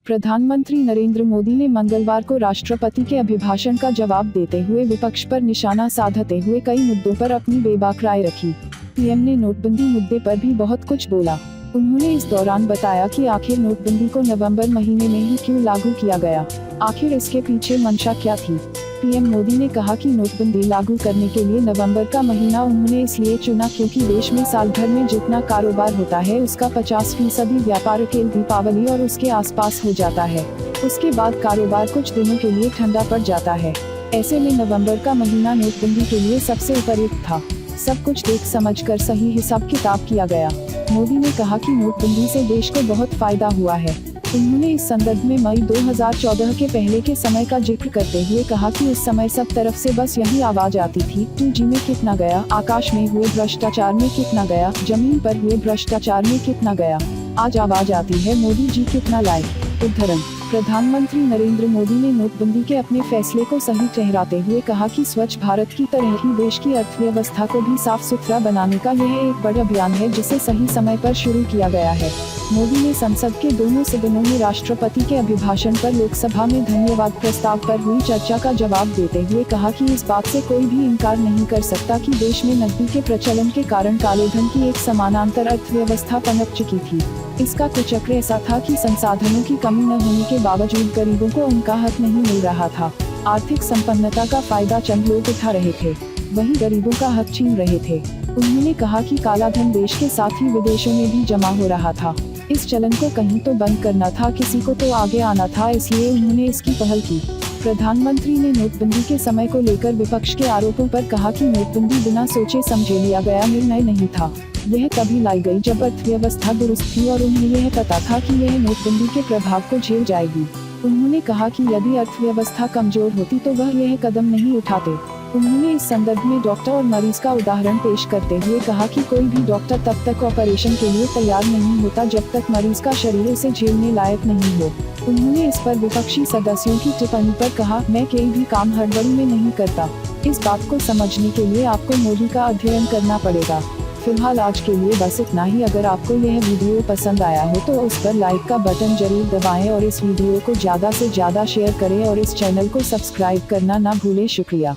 प्रधानमंत्री नरेंद्र मोदी ने मंगलवार को राष्ट्रपति के अभिभाषण का जवाब देते हुए विपक्ष पर निशाना साधते हुए कई मुद्दों पर अपनी बेबाक राय रखी। पीएम ने नोटबंदी मुद्दे पर भी बहुत कुछ बोला। उन्होंने इस दौरान बताया कि आखिर नोटबंदी को नवंबर महीने में ही क्यों लागू किया गया, आखिर इसके पीछे मंशा क्या थी। पीएम मोदी ने कहा कि नोटबंदी लागू करने के लिए नवंबर का महीना उन्होंने इसलिए चुना क्योंकि देश में साल भर में जितना कारोबार होता है उसका 50% व्यापार केवल दीपावली और उसके आसपास हो जाता है। उसके बाद कारोबार कुछ दिनों के लिए ठंडा पड़ जाता है। ऐसे में नवंबर का महीना नोटबंदी के लिए सबसे उपयुक्त था। सब कुछ देख समझ कर सही हिसाब किताब किया गया। मोदी ने कहा कि नोटबंदी से देश को बहुत फायदा हुआ है। उन्होंने इस संदर्भ में मई 2014 के पहले के समय का जिक्र करते हुए कहा कि उस समय सब तरफ से बस यही आवाज आती थी, 2G में कितना गया, आकाश में हुए भ्रष्टाचार में कितना गया, जमीन पर हुए भ्रष्टाचार में कितना गया। आज आवाज आती है, मोदी जी कितना लाए। उदाहरण, प्रधानमंत्री नरेंद्र मोदी ने नोटबंदी के अपने फैसले को सही ठहराते हुए कहा कि स्वच्छ भारत की तरह ही देश की अर्थव्यवस्था को भी साफ सुथरा बनाने का यह एक बड़ा अभियान है जिसे सही समय पर शुरू किया गया है। मोदी ने संसद के दोनों सदनों में राष्ट्रपति के अभिभाषण पर लोकसभा में धन्यवाद प्रस्ताव पर हुई चर्चा का जवाब देते हुए कहा कि इस बात से कोई भी इनकार नहीं कर सकता कि देश में नकदी के प्रचलन के कारण काले धन की एक समानांतर अर्थव्यवस्था पनप चुकी थी। इसका कुचक्र ऐसा था कि संसाधनों की कमी न होने के बावजूद गरीबों को उनका हक नहीं मिल रहा था। आर्थिक संपन्नता का फायदा चंद लोग उठा रहे थे, वहीं गरीबों का हक छीन रहे थे। उन्होंने कहा कि काला धन देश के साथ ही विदेशों में भी जमा हो रहा था। इस चलन को कहीं तो बंद करना था, किसी को तो आगे आना था, इसलिए उन्होंने इसकी पहल की। प्रधानमंत्री ने नोटबंदी के समय को लेकर विपक्ष के आरोपों पर कहा कि नोटबंदी बिना सोचे समझे लिया गया निर्णय नहीं था। यह तभी लाई गई जब अर्थव्यवस्था दुरुस्त थी और उन्हें यह पता था कि यह नोटबंदी के प्रभाव को झेल जाएगी। उन्होंने कहा कि यदि अर्थव्यवस्था कमजोर होती तो वह यह कदम नहीं उठाते। उन्होंने इस संदर्भ में डॉक्टर और मरीज का उदाहरण पेश करते हुए कहा कि कोई भी डॉक्टर तब तक ऑपरेशन के लिए तैयार नहीं होता जब तक मरीज का शरीर उसे झेलने लायक नहीं हो। उन्होंने इस पर विपक्षी सदस्यों की टिप्पणी पर कहा, मैं कोई भी काम हड़बड़ी में नहीं करता। इस बात को समझने के लिए आपको मोदी का अध्ययन करना पड़ेगा। फिलहाल आज के लिए बस इतना ही। अगर आपको यह वीडियो पसंद आया हो तो उस पर लाइक का बटन जरूर दबाएं और इस वीडियो को ज़्यादा से ज़्यादा शेयर करें और इस चैनल को सब्सक्राइब करना ना भूलें। शुक्रिया।